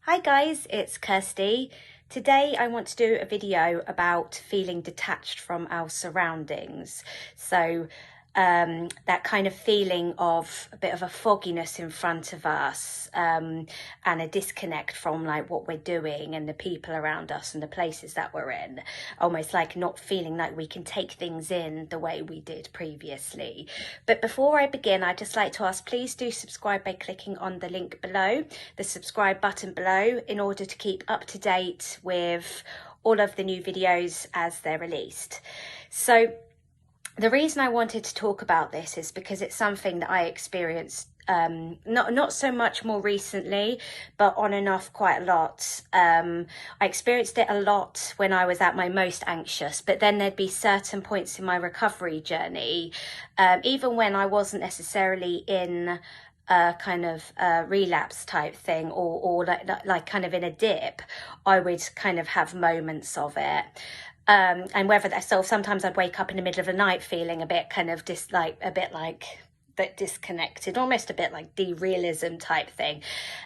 Hi guys, it's Kirsty. Today I want to do a video about feeling detached from our surroundings. That kind of feeling of a bit of a fogginess in front of us, and a disconnect from like what we're doing and the people around us and the places that we're in, almost like not feeling like we can take things in the way we did previously. But before I begin, I'd just like to ask, please do subscribe by clicking on the link below, the subscribe button below, in order to keep up to date with all of the new videos as they're released. So the reason I wanted to talk about this is because it's something that I experienced not so much more recently, but on and off quite a lot. I experienced it a lot when I was at my most anxious, but then there'd be certain points in my recovery journey, even when I wasn't necessarily in a kind of relapse type thing or like kind of in a dip, I would kind of have moments of it. And whether that's so, sometimes I'd wake up in the middle of the night feeling a bit kind of disconnected, almost a bit like derealism type thing.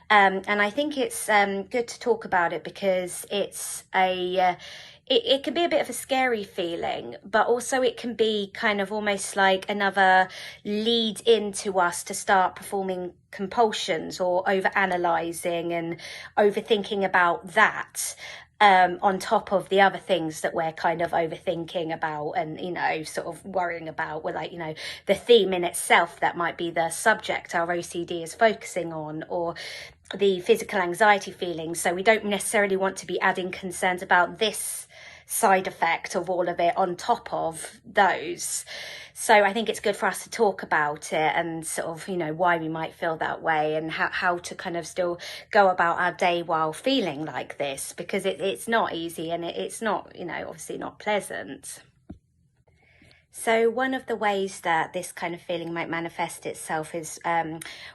And I think it's good to talk about it because it's it can be a bit of a scary feeling, but also it can be kind of almost like another lead into us to start performing compulsions or over analysing and overthinking about that. On top of the other things that we're kind of overthinking about and, sort of worrying about, we're like, the theme in itself that might be the subject our OCD is focusing on, or the physical anxiety feelings. So we don't necessarily want to be adding concerns about this side effect of all of it on top of those. So I think it's good for us to talk about it and sort of, why we might feel that way and how to kind of still go about our day while feeling like this, because it's not easy and it's not, obviously not pleasant. So one of the ways that this kind of feeling might manifest itself is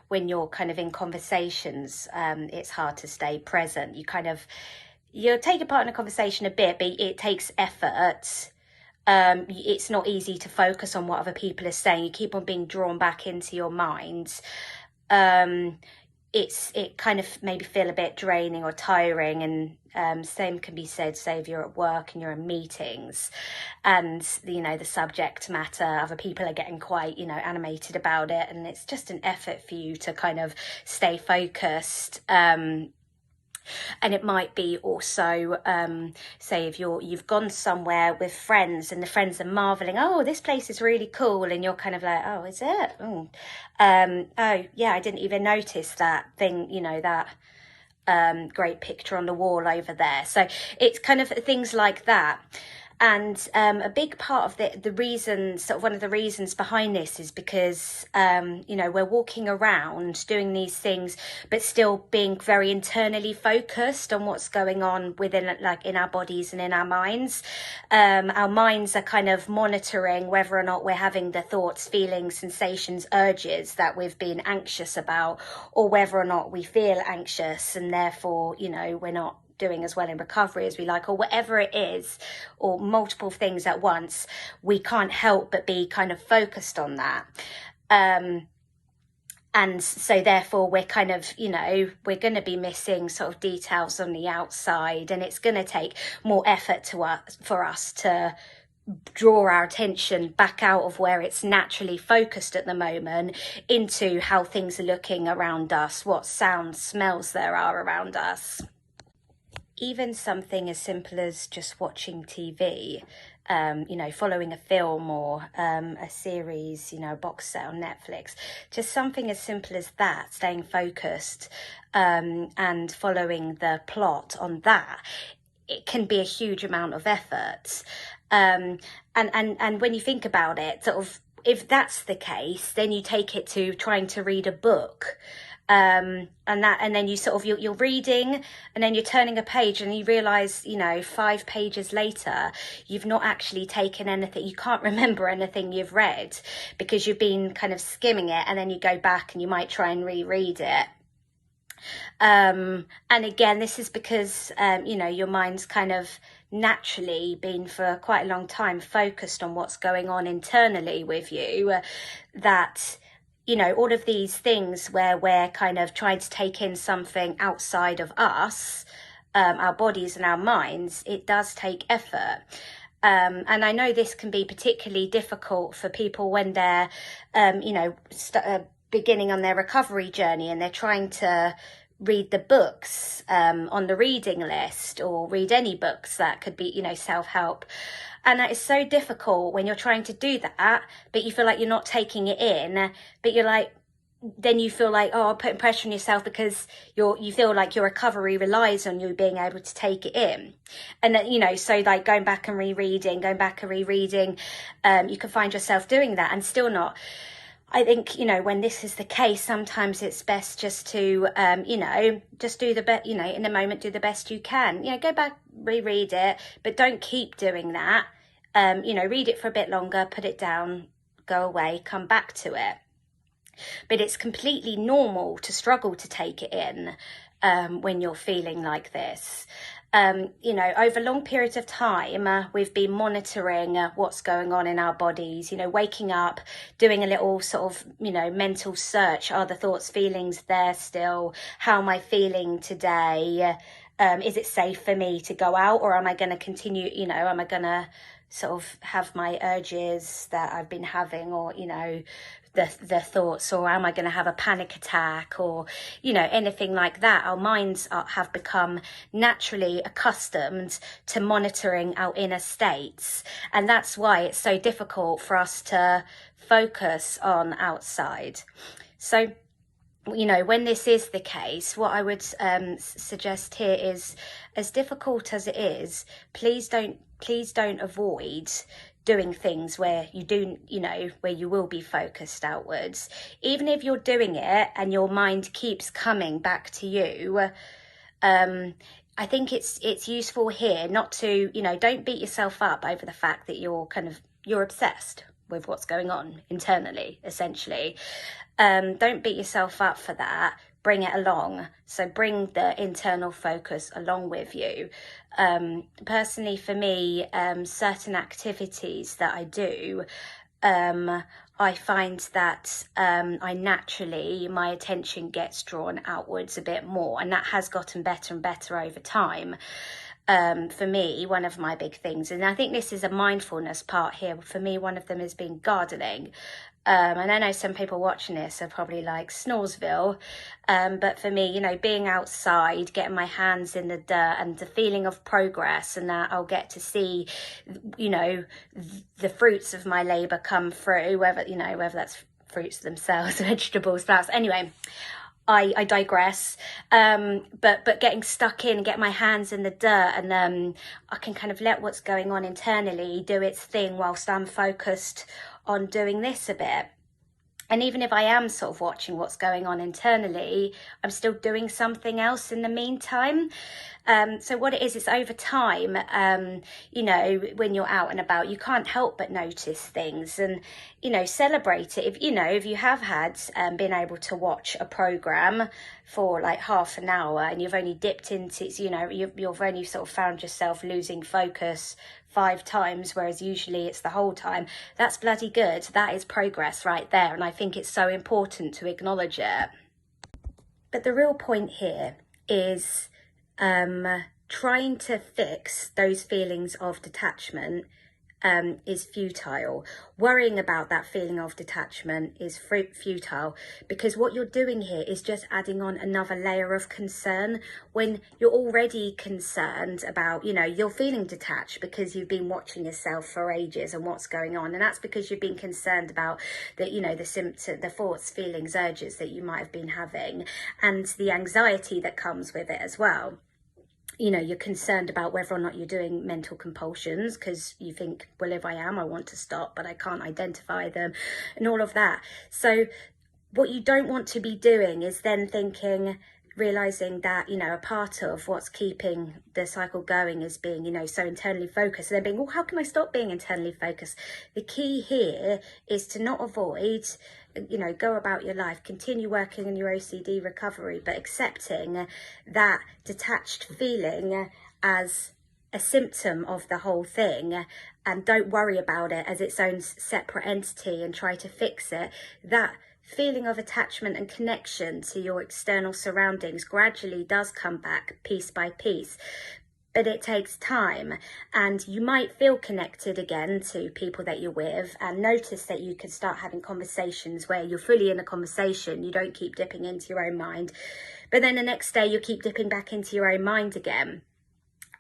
when you're kind of in conversations, it's hard to stay present. You'll take a part in a conversation a bit, but it takes effort. It's not easy to focus on what other people are saying. You keep on being drawn back into your mind. It kind of maybe feel a bit draining or tiring, and same can be said, say if you're at work and you're in meetings and the subject matter, other people are getting quite animated about it, and it's just an effort for you to kind of stay focused. And it might be also, say if you've gone somewhere with friends and the friends are marveling, oh, this place is really cool, and you're kind of like, oh, is it? Oh yeah, I didn't even notice that thing, that great picture on the wall over there. So it's kind of things like that. And a big part of the reason, sort of one of the reasons behind this is because, we're walking around doing these things, but still being very internally focused on what's going on within, like in our bodies and in our minds. Our minds are kind of monitoring whether or not we're having the thoughts, feelings, sensations, urges that we've been anxious about, or whether or not we feel anxious and therefore, we're not doing as well in recovery as we like, or whatever it is, or multiple things at once. We can't help but be kind of focused on that. And so therefore we're kind of, we're going to be missing sort of details on the outside, and it's going to take more effort for us to draw our attention back out of where it's naturally focused at the moment into how things are looking around us, what sounds, smells there are around us. Even something as simple as just watching TV, following a film or a series, a box set on Netflix, just something as simple as that, staying focused and following the plot on that, it can be a huge amount of effort. And when you think about it, sort of, if that's the case, then you take it to trying to read a book. And then you sort of, you're reading and then you're turning a page and you realize, 5 pages later, you've not actually taken anything. You can't remember anything you've read because you've been kind of skimming it, and then you go back and you might try and reread it. And again, this is because, your mind's kind of naturally been for quite a long time focused on what's going on internally with you, that you know, all of these things where we're kind of trying to take in something outside of us, our bodies and our minds, it does take effort. And I know this can be particularly difficult for people when they're, you know, beginning on their recovery journey and they're trying to read the books on the reading list, or read any books that could be, you know, self-help. And that is so difficult when you're trying to do that, but you feel like you're not taking it in, but you're like, then you feel like, oh, I'm putting pressure on yourself because you feel like your recovery relies on you being able to take it in. And that, you know, so like going back and rereading, you can find yourself doing that and still not. I think, you know, when this is the case, sometimes it's best just to, you know, just do the best, you know, in the moment, do the best you can. You know, go back, reread it, but don't keep doing that. You know, read it for a bit longer, put it down, go away, come back to it. But it's completely normal to struggle to take it in when you're feeling like this. You know, over long periods of time, we've been monitoring what's going on in our bodies, you know, waking up, doing a little sort of, you know, mental search. Are the thoughts, feelings there still? How am I feeling today? Is it safe for me to go out, or am I going to continue, you know, am I going to sort of have my urges that I've been having, or, you know, the thoughts, or am I going to have a panic attack, or, you know, anything like that. Our minds have become naturally accustomed to monitoring our inner states, and that's why it's so difficult for us to focus on outside. So, you know, when this is the case, what I would suggest here is, as difficult as it is, please don't avoid doing things where you do, you know, where you will be focused outwards. Even if you're doing it and your mind keeps coming back to you, I think it's useful here not to, you know, don't beat yourself up over the fact that you're obsessed with what's going on internally, essentially. Don't beat yourself up for that. Bring it along. So bring the internal focus along with you. Personally, for me, certain activities that I do, I find that my attention gets drawn outwards a bit more, and that has gotten better and better over time. For me, one of my big things, and I think this is a mindfulness part here, for me, one of them has been gardening. And I know some people watching this are probably like Snoresville, but for me, you know, being outside, getting my hands in the dirt, and the feeling of progress, and that I'll get to see, you know, the fruits of my labour come through, whether that's fruits themselves, vegetables, flowers. Anyway, I digress. But getting stuck in and get my hands in the dirt, and I can kind of let what's going on internally do its thing whilst I'm focused on doing this a bit. And even if I am sort of watching what's going on internally, I'm still doing something else in the meantime. So what it is, it's over time, you know, when you're out and about, you can't help but notice things, and, you know, celebrate it. If you have had, been able to watch a program for like half an hour and you've only dipped into, you know, you've only sort of found yourself losing focus 5 times, whereas usually it's the whole time, that's bloody good. That is progress right there. And I think it's so important to acknowledge it. But the real point here is trying to fix those feelings of detachment is futile. Worrying about that feeling of detachment is futile, because what you're doing here is just adding on another layer of concern when you're already concerned about, you know, you're feeling detached because you've been watching yourself for ages and what's going on, and that's because you've been concerned about the, you know, the symptoms, the thoughts, feelings, urges that you might have been having, and the anxiety that comes with it as well. You know, you're concerned about whether or not you're doing mental compulsions because you think, well, if I am, I want to stop, but I can't identify them, and all of that. So what you don't want to be doing is then realizing that, you know, a part of what's keeping the cycle going is being, you know, so internally focused, and then being, well, how can I stop being internally focused? The key here is to not avoid, you know, go about your life, continue working on your OCD recovery, but accepting that detached feeling as a symptom of the whole thing, and don't worry about it as its own separate entity and try to fix it. That feeling of attachment and connection to your external surroundings gradually does come back piece by piece. But it takes time, and you might feel connected again to people that you're with, and notice that you can start having conversations where you're fully in a conversation. You don't keep dipping into your own mind, but then the next day you keep dipping back into your own mind again.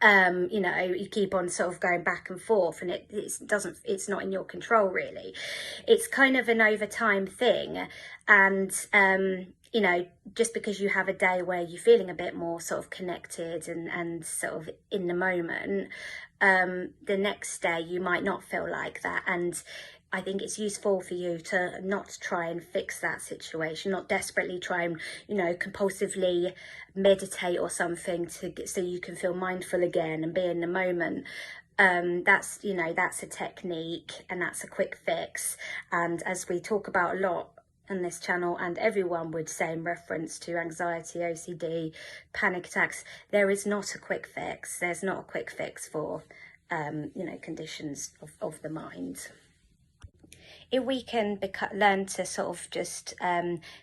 You know, you keep on sort of going back and forth, and it's not in your control really. It's kind of an over time thing, and you know, just because you have a day where you're feeling a bit more sort of connected and sort of in the moment, the next day you might not feel like that. And I think it's useful for you to not try and fix that situation, not desperately try and, you know, compulsively meditate or something so you can feel mindful again and be in the moment. That's, you know, that's a technique and that's a quick fix. And as we talk about a lot on this channel, and everyone would say in reference to anxiety, OCD, panic attacks, there is not a quick fix. There's not a quick fix for, you know, conditions of the mind. If we can learn to sort of just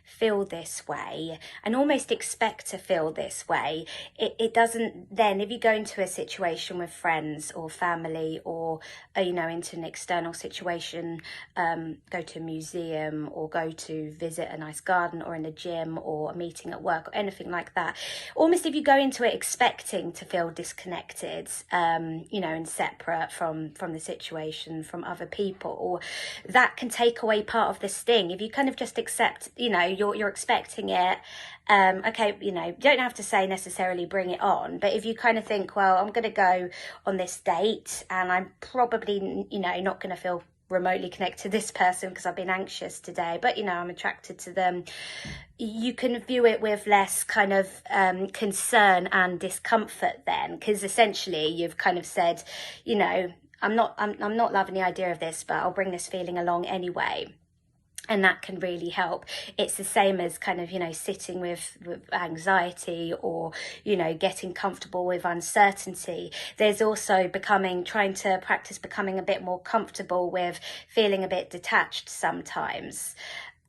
feel this way and almost expect to feel this way, it doesn't then, if you go into a situation with friends or family or, you know, into an external situation, go to a museum or go to visit a nice garden or in a gym or a meeting at work or anything like that, almost if you go into it expecting to feel disconnected, you know, and separate from the situation, from other people, that can take away part of the sting. If you kind of just accept, you know, you're expecting it, okay, you know, you don't have to say necessarily bring it on, but if you kind of think, well, I'm going to go on this date and I'm probably, you know, not going to feel remotely connected to this person because I've been anxious today, but, you know, I'm attracted to them, you can view it with less kind of concern and discomfort then, because essentially you've kind of said, you know, I'm not loving the idea of this, but I'll bring this feeling along anyway. And that can really help. It's the same as kind of, you know, sitting with anxiety or, you know, getting comfortable with uncertainty. There's also trying to practice becoming a bit more comfortable with feeling a bit detached sometimes.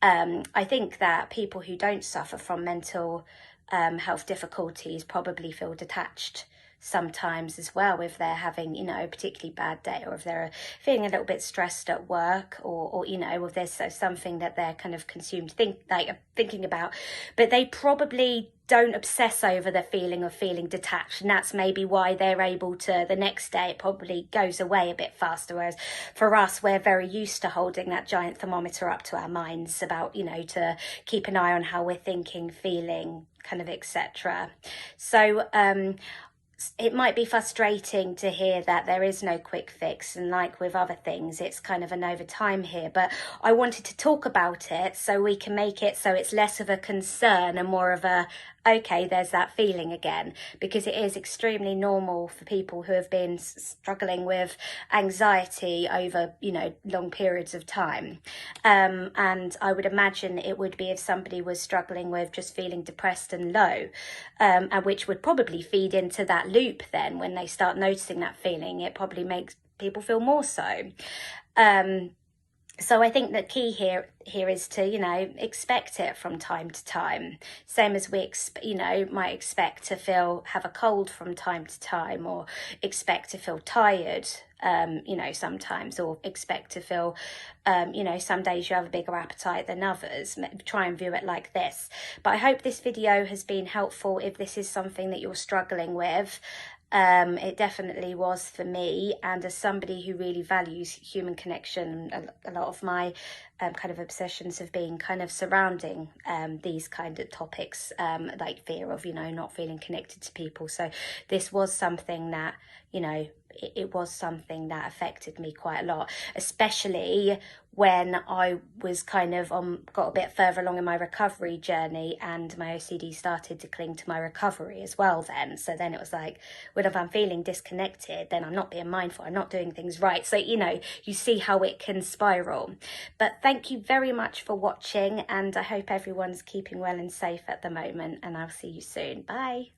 I think that people who don't suffer from mental health difficulties probably feel detached sometimes as well, if they're having, you know, a particularly bad day, or if they're feeling a little bit stressed at work, or you know, if there's something that they're kind of thinking about, but they probably don't obsess over the feeling of feeling detached, and that's maybe why they're able to, the next day it probably goes away a bit faster, whereas for us, we're very used to holding that giant thermometer up to our minds about, you know, to keep an eye on how we're thinking, feeling, kind of, etc. So it might be frustrating to hear that there is no quick fix, and like with other things, it's kind of an over time here, but I wanted to talk about it so we can make it so it's less of a concern and more of a, okay, there's that feeling again, because it is extremely normal for people who have been struggling with anxiety over, you know, long periods of time. And I would imagine it would be if somebody was struggling with just feeling depressed and low, and which would probably feed into that loop then. When they start noticing that feeling, it probably makes people feel more so. So I think the key here is to, you know, expect it from time to time. Same as we, you know, might expect to have a cold from time to time, or expect to feel tired, you know, sometimes, or expect to feel, you know, some days you have a bigger appetite than others. Try and view it like this. But I hope this video has been helpful if this is something that you're struggling with. It definitely was for me, and as somebody who really values human connection, a lot of my kind of obsessions have been kind of surrounding these kind of topics, like fear of, you know, not feeling connected to people. So this was something that, you know, it was something that affected me quite a lot, especially when I was kind of got a bit further along in my recovery journey, and my OCD started to cling to my recovery as well then. So then it was like, well, if I'm feeling disconnected, then I'm not being mindful, I'm not doing things right. So, you know, you see how it can spiral. But thank you very much for watching, and I hope everyone's keeping well and safe at the moment, and I'll see you soon. Bye.